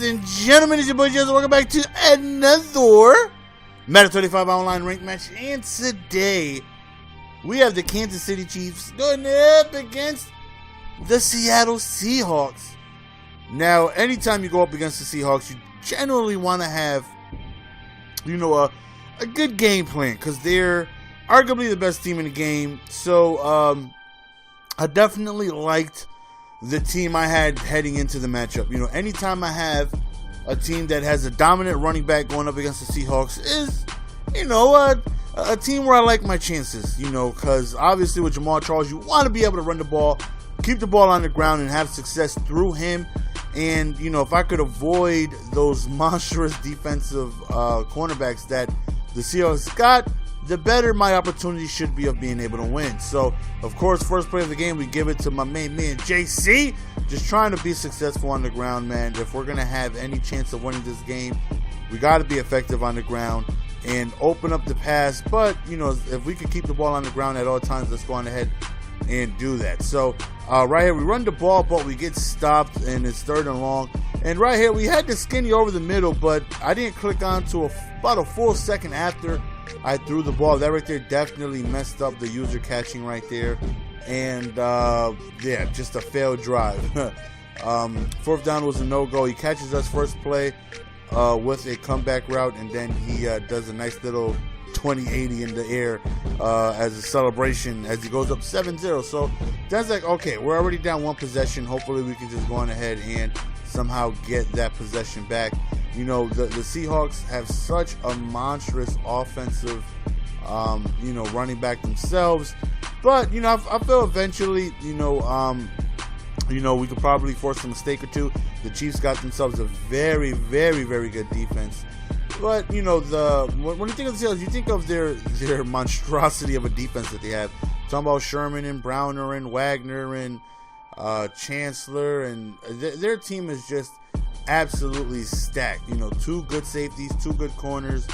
and gentlemen, it's your boy Jez. Welcome back to another Madden 25 online ranked match. And today, we have the Kansas City Chiefs going up against the Seattle Seahawks. Now, anytime you go up against the Seahawks, you generally want to have, a good game plan, because they're arguably the best team in the game. So, I definitely liked the team I had heading into the matchup. Anytime I have a team that has a dominant running back going up against the Seahawks is, a team where I like my chances, because obviously with Jamal Charles, you want to be able to run the ball, keep the ball on the ground, and have success through him. And, if I could avoid those monstrous defensive cornerbacks that the Seahawks got, the better my opportunity should be of being able to win. So, of course, first play of the game, we give it to my main man, JC. Just trying to be successful on the ground, man. If we're going to have any chance of winning this game, we got to be effective on the ground and open up the pass. But, if we can keep the ball on the ground at all times, let's go on ahead and do that. So, right here, we run the ball, but we get stopped, and it's 3rd and long. And right here, we had the skinny over the middle, but I didn't click on to about a full second after I threw the ball. That right there definitely messed up the user catching right there. And, just a failed drive. 4th down was a no-go. He catches us first play with a comeback route, and then he does a nice little 20-80 in the air as a celebration as he goes up 7-0. So that's like, okay, we're already down one possession. Hopefully we can just go on ahead and somehow get that possession back. The Seahawks have such a monstrous offensive, running back themselves. But, I feel eventually, we could probably force a mistake or two. The Chiefs got themselves a very, very, very good defense. But, when you think of the Seahawks, you think of their monstrosity of a defense that they have. Talking about Sherman and Browner and Wagner and Chancellor, and their team is just absolutely stacked. 2 good safeties, 2 good corners,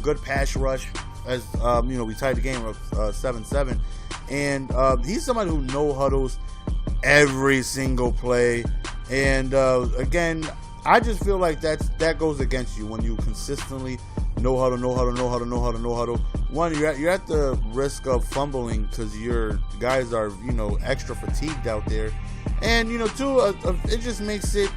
good pass rush. As we tied the game up 7-7, and he's somebody who no huddles every single play. And again, I just feel like that goes against you when you consistently no huddle. One, you're at the risk of fumbling because your guys are extra fatigued out there, and 2, it just makes it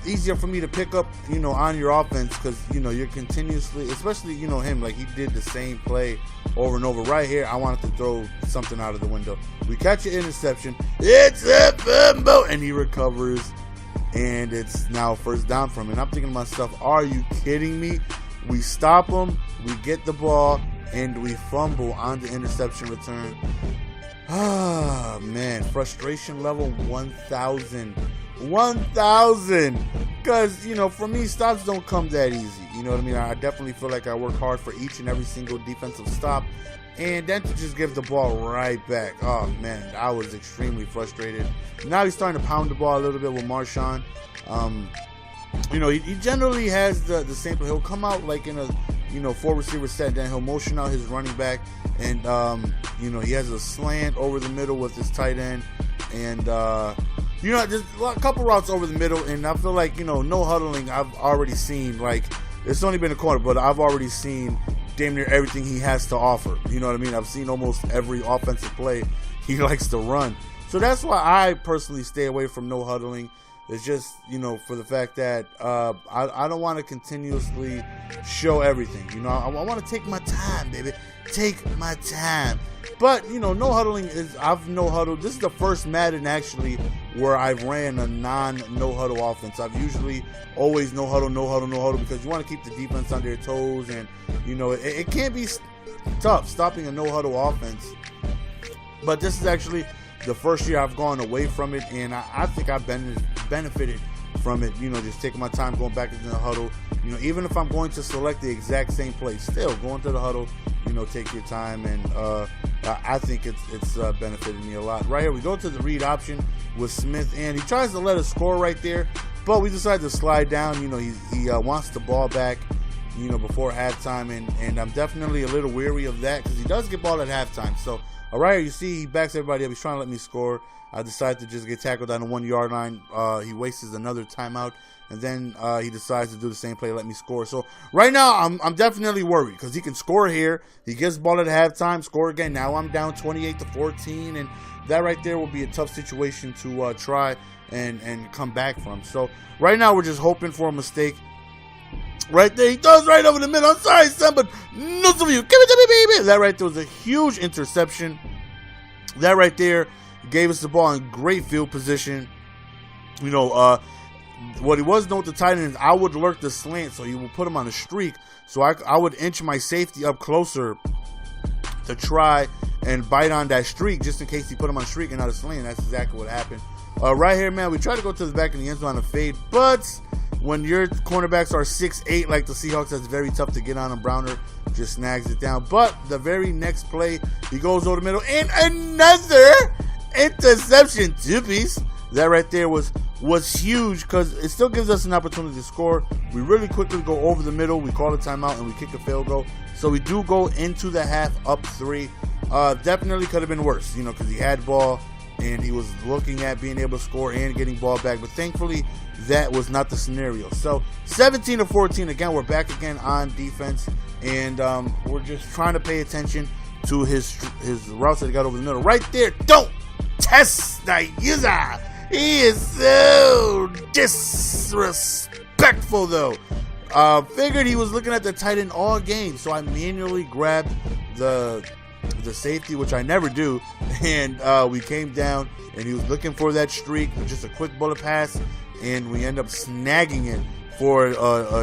easier for me to pick up, on your offense, because, you're continuously, especially, him, like he did the same play over and over. Right here, I wanted to throw something out of the window. We catch an interception. It's a fumble, and he recovers, and it's now 1st down from him. And I'm thinking to myself, are you kidding me? We stop him, we get the ball, and we fumble on the interception return. Ah, man, frustration level 1,000. 1,000, because for me, stops don't come that easy. You know what I mean? I definitely feel like I work hard for each and every single defensive stop, and then to just give the ball right back, oh man, I was extremely frustrated. Now he's starting to pound the ball a little bit with Marshawn. He generally has the same play. He'll come out like in a 4-receiver set, then he'll motion out his running back, and he has a slant over the middle with his tight end, and there's a couple routes over the middle, and I feel like, no huddling, I've already seen, like, it's only been a corner, but I've already seen damn near everything he has to offer. You know what I mean? I've seen almost every offensive play he likes to run. So that's why I personally stay away from no huddling. It's just, for the fact that I don't want to continuously show everything. I want to take my time, baby. Take my time. But, no huddling is, I've no huddled. This is the first Madden, actually, where I've ran a no huddle offense. I've usually always no huddle, because you want to keep the defense on their toes. And, it can be tough stopping a no huddle offense. But this is actually the first year I've gone away from it, and I think I've benefited from it, just taking my time going back into the huddle. Even if I'm going to select the exact same play, still going to the huddle, take your time, and I think it's benefited me a lot. Right here, we go to the read option with Smith, and he tries to let us score right there, but we decide to slide down. He wants the ball back, before halftime, and I'm definitely a little weary of that, because he does get ball at halftime. So Right here, you see he backs everybody up. He's trying to let me score. I decide to just get tackled down the 1 yard line. He wastes another timeout, and then he decides to do the same play, let me score. So right now, I'm definitely worried because he can score here. He gets the ball at halftime, score again. Now I'm down 28-14, and that right there will be a tough situation to try and come back from. So right now, we're just hoping for a mistake. Right there, he throws right over the middle. I'm sorry, son, but no of you. Give it to me, baby. That right there was a huge interception. That right there gave us the ball in great field position. You know, what he was known with the tight end is I would lurk the slant, so he would put him on a streak. So I would inch my safety up closer to try and bite on that streak just in case he put him on a streak and not a slant. That's exactly what happened. Right here, man, we try to go to the back of the end zone on a fade, but when your cornerbacks are 6'8", like the Seahawks, that's very tough to get on him. Browner just snags it down. But the very next play, he goes over the middle, and another interception, two-piece. That right there was huge because it still gives us an opportunity to score. We really quickly go over the middle. We call a timeout, and we kick a field goal. So we do go into the half up 3. Definitely could have been worse, you know, because he had ball, and he was looking at being able to score and getting ball back. But thankfully, that was not the scenario. So 17-14, again, we're back again on defense, and we're just trying to pay attention to his routes that he got over the middle. Right there, don't test the user. He is so disrespectful, though. Figured he was looking at the tight end all game, so I manually grabbed the safety, which I never do, and we came down, and he was looking for that streak, just a quick bullet pass, and we end up snagging it for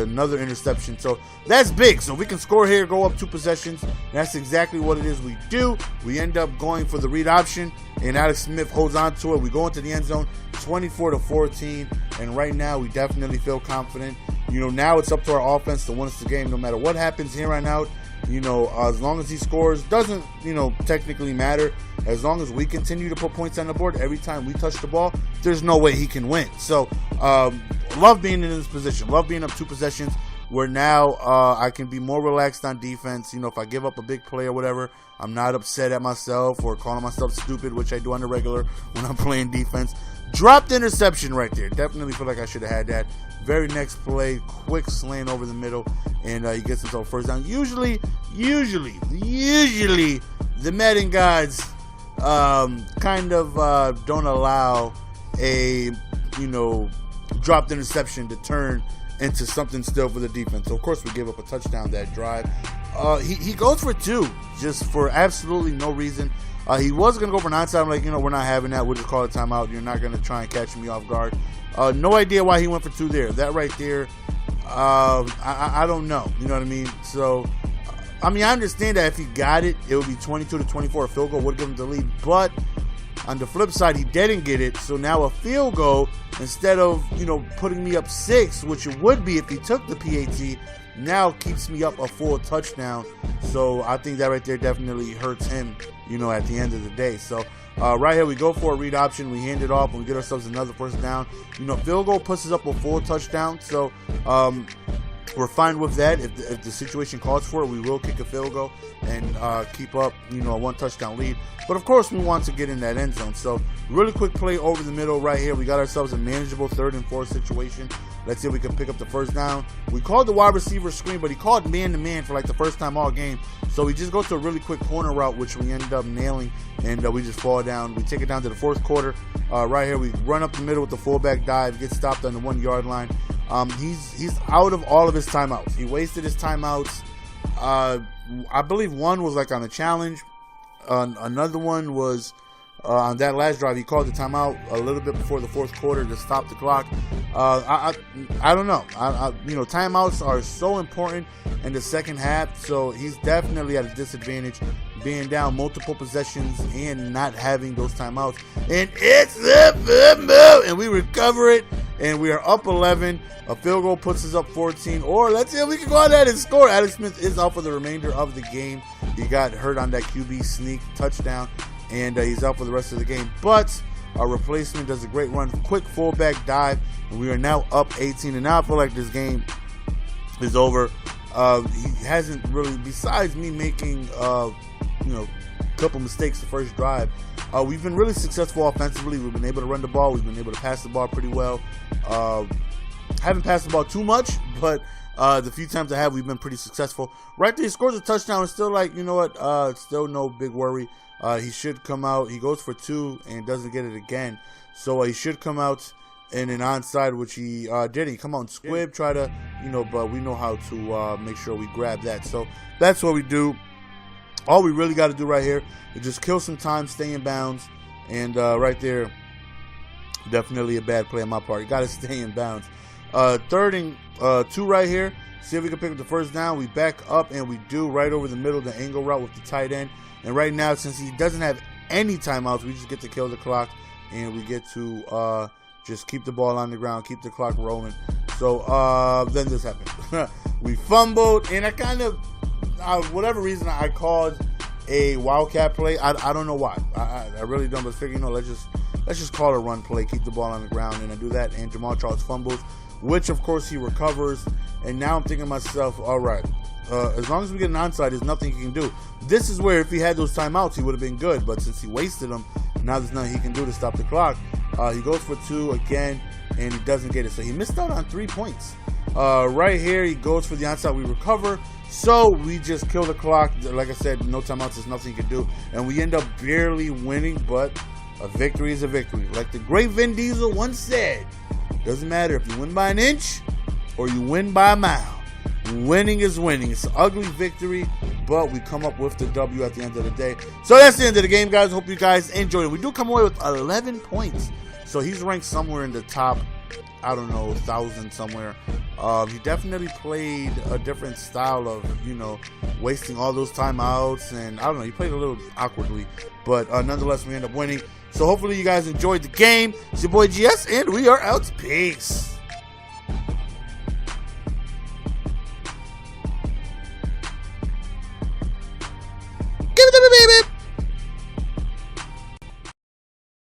another interception. So that's big. So we can score here, go up 2 possessions. That's exactly what it is we do. We end up going for the read option, and Alex Smith holds on to it. We go into the end zone, 24-14, and right now we definitely feel confident. You know, now it's up to our offense to win us the game no matter what happens here on out. You know, as long as he scores, doesn't, you know, technically matter. As long as we continue to put points on the board every time we touch the ball, there's no way he can win. So, love being in this position. Love being up 2 possessions where now I can be more relaxed on defense. You know, if I give up a big play or whatever, I'm not upset at myself or calling myself stupid, which I do on the regular when I'm playing defense. Dropped interception right there. Definitely feel like I should have had that. Very next play, quick slant over the middle, and he gets himself first down. Usually, the Madden gods kind of don't allow a, you know, dropped interception to turn into something still for the defense. So, of course, we gave up a touchdown that drive. He goes for 2 just for absolutely no reason. He was going to go for an onside. I'm like, you know, we're not having that. We'll just call a timeout. You're not going to try and catch me off guard. No idea why he went for 2 there. That right there, I don't know. You know what I mean? So, I mean, I understand that if he got it, it would be 22-24. A field goal would give him the lead. But on the flip side, he didn't get it. So now a field goal, instead of, you know, putting me up 6, which it would be if he took the PAT, now keeps me up a full touchdown. So I think that right there definitely hurts him, you know, at the end of the day. So right here we go for a read option. We hand it off and we get ourselves another first down. You know, field goal puts us up a full touchdown. So we're fine with that. If the situation calls for it, we will kick a field goal and keep up, you know, a 1 touchdown lead. But of course, we want to get in that end zone. So really quick play over the middle right here. We got ourselves a manageable 3rd and 4 situation. Let's see if we can pick up the first down. We called the wide receiver screen, but he called man-to-man for like the first time all game. So we just go to a really quick corner route, which we ended up nailing, and we just fall down. We take it down to the 4th quarter. Right here, we run up the middle with the fullback dive, get stopped on the 1 yard line. He's out of all of his timeouts. He wasted his timeouts. I believe one was like on a challenge. Another one was on that last drive. He called the timeout a little bit before the 4th quarter to stop the clock. I don't know. You know, timeouts are so important in the second half. So he's definitely at a disadvantage, being down multiple possessions and not having those timeouts. And it's a fumble, and we recover it, and we are up 11. A field goal puts us up 14. Or let's see if we can go out there and score. Alex Smith is out for the remainder of the game. He got hurt on that QB sneak touchdown, and he's out for the rest of the game. But our replacement does a great run, quick fullback dive, and we are now up 18. And now I feel like this game is over. He hasn't really, besides me making, you know, couple mistakes the first drive. We've been really successful offensively. We've been able to run the ball. We've been able to pass the ball pretty well. Haven't passed the ball too much, but the few times I have, we've been pretty successful. Right there, he scores a touchdown. It's still like, you know what, still no big worry. He should come out. He goes for 2 and doesn't get it again. So he should come out in an onside, which he did. He come out and squib, try to, but we know how to make sure we grab that. So that's what we do. All we really got to do right here is just kill some time, stay in bounds, and right there, definitely a bad play on my part. You got to stay in bounds. 3rd and 2 right here. See if we can pick up the first down. We back up, and we do right over the middle, the angle route with the tight end. And right now, since he doesn't have any timeouts, we just get to kill the clock, and we get to just keep the ball on the ground, keep the clock rolling. So then this happened. We fumbled, and I kind of, whatever reason, I called a wildcat play. I don't know why. I really don't. But figure, let's just call a run play, keep the ball on the ground, and I do that. And Jamal Charles fumbles, which of course he recovers. And now I'm thinking to myself, all right, as long as we get an onside, there's nothing he can do. This is where if he had those timeouts, he would have been good. But since he wasted them, now there's nothing he can do to stop the clock. He goes for 2 again, and he doesn't get it. So he missed out on 3 points. Right here, he goes for the onside. We recover. So we just kill the clock. Like I said, no timeouts. There's nothing you can do. And we end up barely winning, but a victory is a victory. Like the great Vin Diesel once said, doesn't matter if you win by an inch or you win by a mile. Winning is winning. It's an ugly victory, but we come up with the W at the end of the day. So that's the end of the game, guys. Hope you guys enjoyed it. We do come away with 11 points. So he's ranked somewhere in the top, I don't know, 1,000 somewhere. He definitely played a different style of, wasting all those timeouts. And I don't know, he played a little awkwardly. But nonetheless, we end up winning. So hopefully you guys enjoyed the game. It's your boy GS, and we are out. Peace.